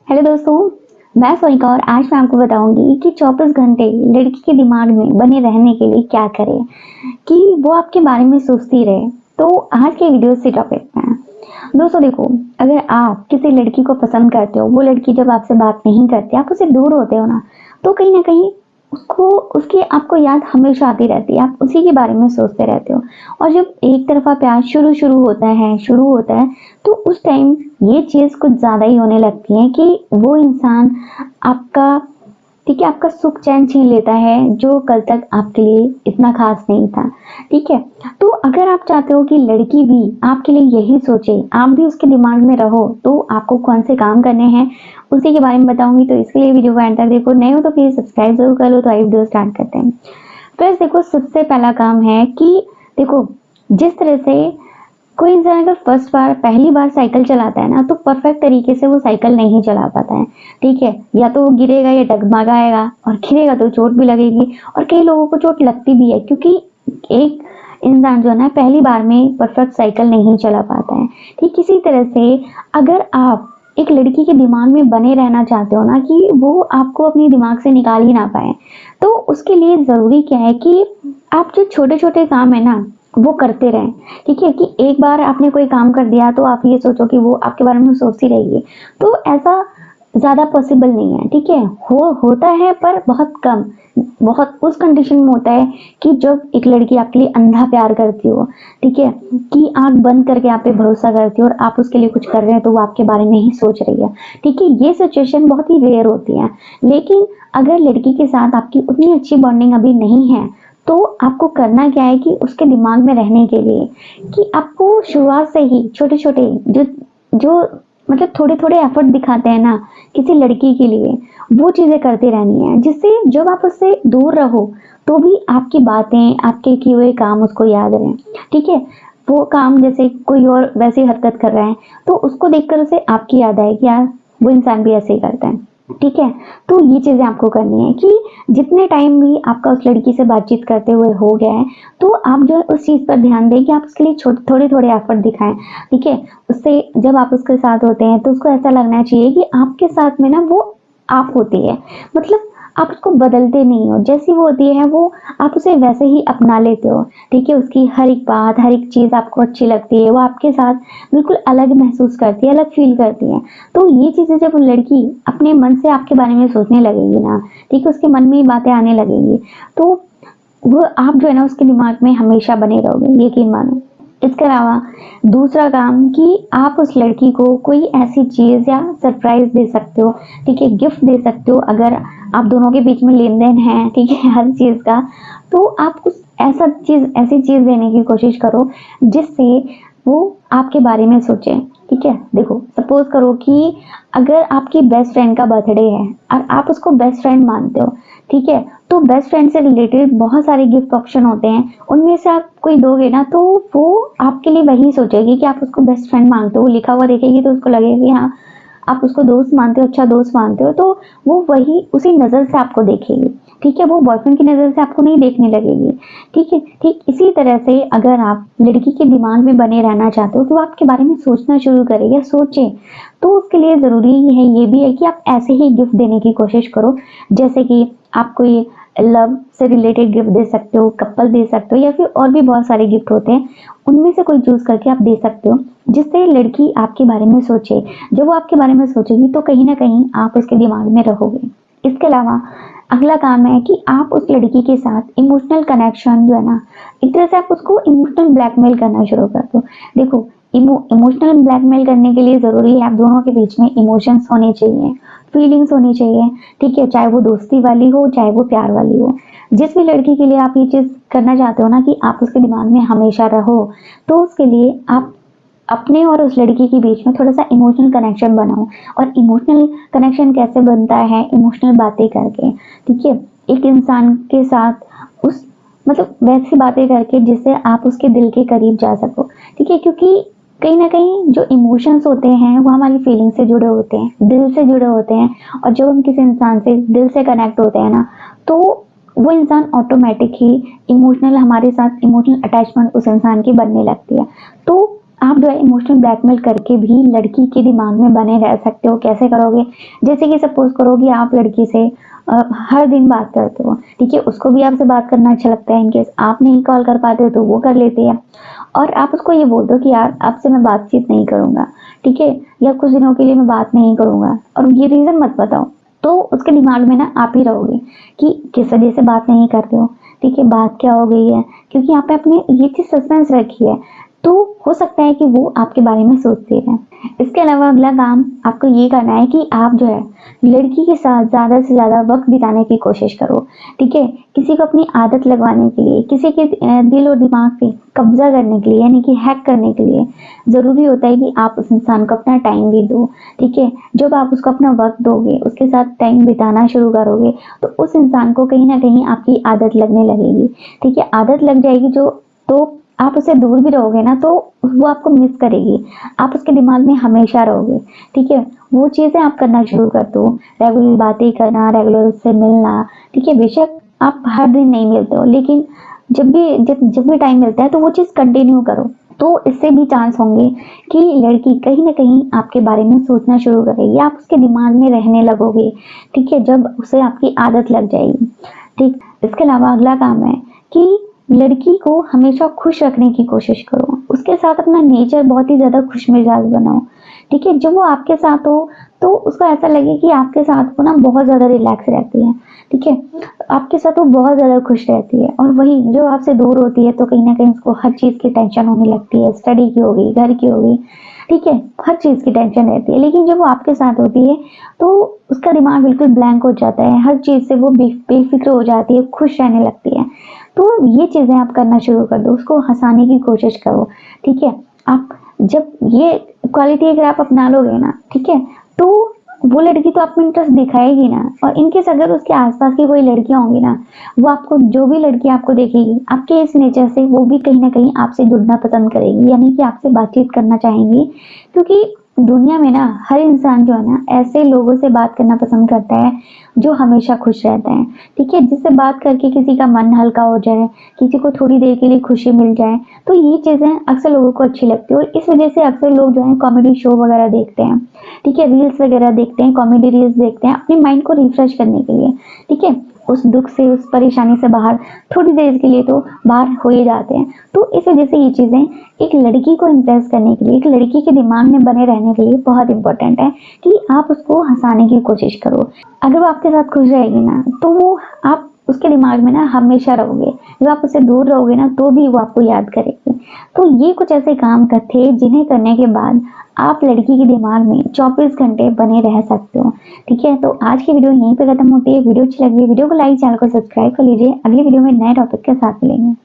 Hello दोस्तों, मैं सोनिका और आज मैं आपको बताऊंगी कि 24 घंटे लड़की के दिमाग में बने रहने के लिए क्या करें कि वो आपके बारे में सोचती रहे। तो आज के वीडियो से टॉपिक में दोस्तों देखो, अगर आप किसी लड़की को पसंद करते हो, वो लड़की जब आपसे बात नहीं करती, आप उससे दूर होते हो ना, तो कहीं ना कहीं उसको उसकी आपको याद हमेशा आती रहती है, आप उसी के बारे में सोचते रहते हो। और जब एक तरफा प्यार शुरू होता है तो उस टाइम ये चीज़ कुछ ज़्यादा ही होने लगती है कि वो इंसान आपका, ठीक है, आपका सुख चैन छीन लेता है जो कल तक आपके लिए इतना खास नहीं था। ठीक है, तो अगर आप चाहते हो कि लड़की भी आपके लिए यही सोचे, आप भी उसके दिमाग में रहो, तो आपको कौन से काम करने हैं उसी के बारे में बताऊंगी। तो इसके लिए वीडियो को एंड तक देखो, नए हो तो प्लीज सब्सक्राइब जरूर कर लो। तो आई वीडियो स्टार्ट करते हैं। फ्रेंड्स देखो, सबसे पहला काम है कि देखो, जिस तरह से कोई इंसान अगर पहली बार साइकिल चलाता है ना, तो परफेक्ट तरीके से वो साइकिल नहीं चला पाता है। ठीक है, या तो वो गिरेगा या डगमगाएगा, और गिरेगा तो चोट भी लगेगी, और कई लोगों को चोट लगती भी है क्योंकि एक इंसान जो है ना, पहली बार में परफेक्ट साइकिल नहीं चला पाता है। ठीक इसी तरह से अगर आप एक लड़की के दिमाग में बने रहना चाहते हो ना, कि वो आपको अपने दिमाग से निकाल ही ना पाए, तो उसके लिए जरूरी क्या है कि आप जो छोटे छोटे काम है ना, वो करते रहें। ठीक है, कि एक बार आपने कोई काम कर दिया तो आप ये सोचो कि वो आपके बारे में सोचती रहेगी, तो ऐसा ज्यादा पॉसिबल नहीं है। ठीक है, होता है पर बहुत कम, बहुत उस कंडीशन में होता है कि जब एक लड़की आपके लिए अंधा प्यार करती हो, ठीक है, कि आंख बंद करके आप पे भरोसा करती हो और आप उसके लिए कुछ कर रहे हैं तो वो आपके बारे में ही सोच रही है। ठीक है, ये सिचुएशन बहुत ही रेयर होती है। लेकिन अगर लड़की के साथ आपकी उतनी अच्छी बॉन्डिंग अभी नहीं है, तो आपको करना क्या है कि उसके दिमाग में रहने के लिए कि आपको शुरुआत से ही छोटे छोटे जो जो मतलब थोड़े थोड़े एफर्ट दिखाते हैं ना किसी लड़की के लिए, वो चीजें करती रहनी है, जिससे जब आप उससे दूर रहो तो भी आपकी बातें, आपके किए हुए काम उसको याद रहें। ठीक है, वो काम जैसे कोई और वैसी हरकत कर रहा है तो उसको देखकर उसे आपकी याद आए कि यार वो इंसान भी ऐसे ही करता है। ठीक है, तो ये चीजें आपको करनी है कि जितने टाइम भी आपका उस लड़की से बातचीत करते हुए हो गया है, तो आप जो है उस चीज पर ध्यान दें कि आप उसके लिए थोड़े थोड़े एफर्ट दिखाएं। ठीक है, उससे जब आप उसके साथ होते हैं तो उसको ऐसा लगना चाहिए कि आपके साथ में ना वो आप होती है, मतलब आप उसको बदलते नहीं हो, जैसी वो होती है वो आप उसे वैसे ही अपना लेते हो। ठीक है, उसकी हर एक बात, हर एक चीज आपको अच्छी लगती है, वो आपके साथ बिल्कुल अलग महसूस करती है, अलग फील करती है। तो ये चीजें जब लड़की अपने मन से आपके बारे में सोचने लगेगी ना, ठीक है, उसके मन में बातें आने लगेंगी, तो वो आप जो है ना उसके दिमाग में हमेशा बने रहोगे, यकीन मानो। इसके अलावा दूसरा काम कि आप उस लड़की को कोई ऐसी चीज या सरप्राइज दे सकते हो। ठीक है, गिफ्ट दे सकते हो, अगर आप दोनों के बीच में लेन देन है, ठीक है, हर चीज का, तो आप उस ऐसी चीज देने की कोशिश करो जिससे वो आपके बारे में सोचे। ठीक है, देखो सपोज करो कि अगर आपकी बेस्ट फ्रेंड का बर्थडे है और आप उसको बेस्ट फ्रेंड मानते हो, ठीक है, तो बेस्ट फ्रेंड से रिलेटेड बहुत सारे गिफ्ट ऑप्शन होते हैं, उनमें से आप कोई दोगे ना तो वो आपके लिए वही सोचेगी कि आप उसको बेस्ट फ्रेंड मानते हो। वो लिखा हुआ देखेगी तो उसको लगेगा कि हाँ आप उसको दोस्त मानते हो, अच्छा दोस्त मानते हो, तो वो वही उसी नजर से आपको देखेगी। ठीक है, वो बॉयफ्रेंड की नजर से आपको नहीं देखने लगेगी। ठीक है, ठीक इसी तरह से अगर आप लड़की के दिमाग में बने रहना चाहते हो तो वो आपके बारे में सोचना शुरू करे या सोचे, तो उसके लिए जरूरी है ये भी है कि आप ऐसे ही गिफ्ट देने की कोशिश करो, जैसे कि आप कोई लव से रिलेटेड गिफ्ट दे सकते हो, कपल दे सकते हो, या फिर और भी बहुत सारे गिफ्ट होते हैं, उनमें से कोई चूज करके आप दे सकते हो, जिससे लड़की आपके बारे में सोचे। जब वो आपके बारे में सोचेगी तो कहीं ना कहीं आप उसके दिमाग में रहोगे। इसके अलावा अगला काम है कि आप उस लड़की के साथ इमोशनल कनेक्शन जो है ना, एक तरह से आप उसको इमोशनल ब्लैकमेल करना शुरू कर दो। देखो, इमोशनल ब्लैकमेल करने के लिए जरूरी है आप दोनों के बीच में इमोशंस होने चाहिए, फीलिंग्स होनी चाहिए। ठीक है, चाहे वो दोस्ती वाली हो, चाहे वो प्यार वाली हो। जिस भी लड़की के लिए आप ये चीज करना चाहते हो ना कि आप उसके दिमाग में हमेशा रहो, तो उसके लिए आप अपने और उस लड़की के बीच में थोड़ा सा इमोशनल कनेक्शन बनाओ। और इमोशनल कनेक्शन कैसे बनता है? इमोशनल बातें करके। ठीक है, एक इंसान के साथ उस मतलब वैसी बातें करके जिससे आप उसके दिल के करीब जा सको। ठीक है, क्योंकि कहीं ना कहीं जो इमोशंस होते हैं वो हमारी फीलिंग से जुड़े होते हैं, दिल से जुड़े होते हैं, और जब हम किसी इंसान से दिल से कनेक्ट होते हैं ना, तो वो इंसान ऑटोमेटिक ही इमोशनल, हमारे साथ इमोशनल अटैचमेंट उस इंसान की बनने लगती है। तो आप जो है इमोशनल ब्लैकमेल करके भी लड़की के दिमाग में बने रह सकते हो। कैसे करोगे? जैसे कि सपोज़ करो कि आप लड़की से हर दिन बात करते हो, ठीक है? उसको भी आपसे बात करना अच्छा लगता है, इन केस आप नहीं कॉल कर पाते हो तो वो कर लेती है और आप उसको ये बोल दो कि यार अब से मैं बातचीत नहीं करूँगा, ठीक है? या कुछ दिनों के लिए मैं बात नहीं करूँगा और ये रीज़न मत बताओ। तो उसके दिमाग में ना आप ही रहोगे कि किस वजह से बात नहीं कर रहे हो, ठीक है? बात क्या हो गई है? क्योंकि यहाँ पे आपने ये चीज़ सस्पेंस रखी है, तो हो सकता है कि वो आपके बारे में सोचते रहें। इसके अलावा अगला काम आपको ये करना है कि आप जो है लड़की के साथ ज़्यादा से ज़्यादा वक़्त बिताने की कोशिश करो, ठीक है? किसी को अपनी आदत लगवाने के लिए, किसी के दिल और दिमाग पे कब्ज़ा करने के लिए यानी कि हैक करने के लिए ज़रूरी होता है कि आप उस इंसान को अपना टाइम भी दो, ठीक है? जब आप उसको अपना वक़्त दोगे, उसके साथ टाइम बिताना शुरू करोगे, तो उस इंसान को कहीं न कहीं आपकी आदत लगने लगेगी, ठीक है? आदत लग जाएगी जो तो आप उससे दूर भी रहोगे ना तो वो आपको मिस करेगी, आप उसके दिमाग में हमेशा रहोगे, ठीक है? वो चीज़ें आप करना शुरू कर दो, रेगुलर बातें करना, रेगुलर उससे मिलना, ठीक है? बेशक आप हर दिन नहीं मिलते हो लेकिन जब भी टाइम मिलता है तो वो चीज़ कंटिन्यू करो। तो इससे भी चांस होंगे कि लड़की कहीं न कहीं आपके बारे में सोचना शुरू करेगी, आप उसके दिमाग में रहने लगोगे, ठीक है? जब उसे आपकी आदत लग जाएगी, ठीक? इसके अलावा अगला काम है कि लड़की को हमेशा खुश रखने की कोशिश करो, उसके साथ अपना नेचर बहुत ही ज़्यादा खुशमिजाज बनाओ, ठीक है? जब वो आपके साथ हो, तो उसको ऐसा लगे कि आपके साथ वो ना बहुत ज़्यादा रिलैक्स रहती है, ठीक है? आपके साथ वो बहुत ज़्यादा खुश रहती है और वही जो आपसे दूर होती है, तो कहीं न कहीं उसको हर चीज़ की टेंशन होने लगती है, स्टडी की हो गई, घर की हो गई, ठीक है? हर चीज़ की टेंशन रहती है, लेकिन जब वो आपके साथ होती है, तो उसका दिमाग बिल्कुल ब्लैंक हो जाता है, हर चीज़ से वो बेफ़िक्र हो जाती है, खुश रहने लगती है। तो ये चीज़ें आप करना शुरू कर दो, उसको हँसाने की कोशिश करो, ठीक है? आप जब ये क्वालिटी अगर आप अपना लोगे ना, ठीक है? तो वो लड़की तो आप में इंटरेस्ट दिखाएगी ना और इन केस अगर उसके आस-पास की कोई लड़कियाँ होंगी ना, वो आपको जो भी लड़की आपको देखेगी, आपके इस नेचर से वो भी कहीं न कहीं आपसे जुड़ना पसंद करेगी, यानी कि आपसे बातचीत करना चाहेंगी क्योंकि दुनिया में ना हर इंसान जो है ना ऐसे लोगों से बात करना पसंद करता है जो हमेशा खुश रहते हैं, ठीक है? जिससे बात करके किसी का मन हल्का हो जाए, किसी को थोड़ी देर के लिए खुशी मिल जाए, तो ये चीज़ें अक्सर लोगों को अच्छी लगती है और इस वजह से अक्सर लोग जो है कॉमेडी शो वगैरह देखते हैं, ठीक है? रील्स वगैरह देखते हैं, कॉमेडी रील्स देखते हैं अपने माइंड को रिफ्रेश करने के लिए, ठीक है? उस दुःख से, उस परेशानी से बाहर थोड़ी देर के लिए तो बाहर हो ही जाते हैं। तो इस वजह से ये चीज़ें एक लड़की को इम्प्रेस करने के लिए, एक लड़की के दिमाग में बने रहने के लिए बहुत इम्पोर्टेंट है कि आप उसको हँसाने की कोशिश करो। अगर वो आपके साथ खुश रहेगी ना, तो वो आप उसके दिमाग में ना हमेशा रहोगे। जब आप उससे दूर रहोगे ना, तो भी वो आपको याद करेगी। तो ये कुछ ऐसे काम थे जिन्हें करने के बाद आप लड़की के दिमाग में 24 घंटे बने रह सकते हो, ठीक है? तो आज की वीडियो यहीं पे खत्म होती है। वीडियो अच्छी लगी, वीडियो को लाइक, चैनल को सब्सक्राइब कर लीजिए। अगली वीडियो में नए टॉपिक के साथ मिलेंगे।